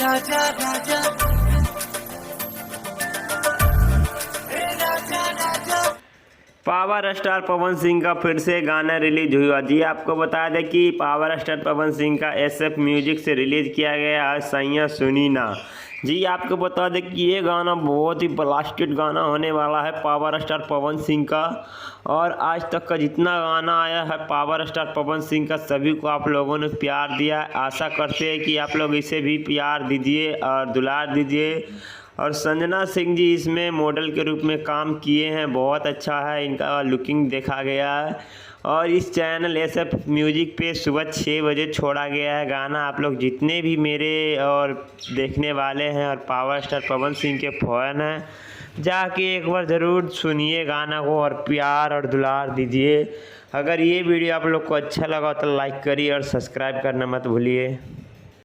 राजा राजा power star Pawan Singh का फिर से गाना रिलीज हुआ। जी आपको बता दें कि पावर स्टार पवन सिंह का SF म्यूजिक से रिलीज़ किया गया है सैया सुनी ना। जी आपको बता दें कि ये गाना बहुत ही ब्लास्टेड गाना होने वाला है पावर स्टार पवन सिंह का। और आज तक का जितना गाना आया है पावर स्टार पवन सिंह का, सभी को आप लोगों ने प्यार दिया। आशा करते हैं कि आप लोग इसे भी प्यार दीजिए और दुलार दीजिए। और संजना सिंह जी इसमें मॉडल के रूप में काम किए हैं, बहुत अच्छा है इनका लुकिंग देखा गया है। और इस चैनल SF म्यूजिक पे सुबह 6 बजे छोड़ा गया है गाना। आप लोग जितने भी मेरे और देखने वाले हैं और पावर स्टार पवन सिंह के फैन हैं, जाके एक बार ज़रूर सुनिए गाना को और प्यार और दुलार दीजिए। अगर ये वीडियो आप लोग को अच्छा लगा तो लाइक करिए और सब्सक्राइब करना मत भूलिए।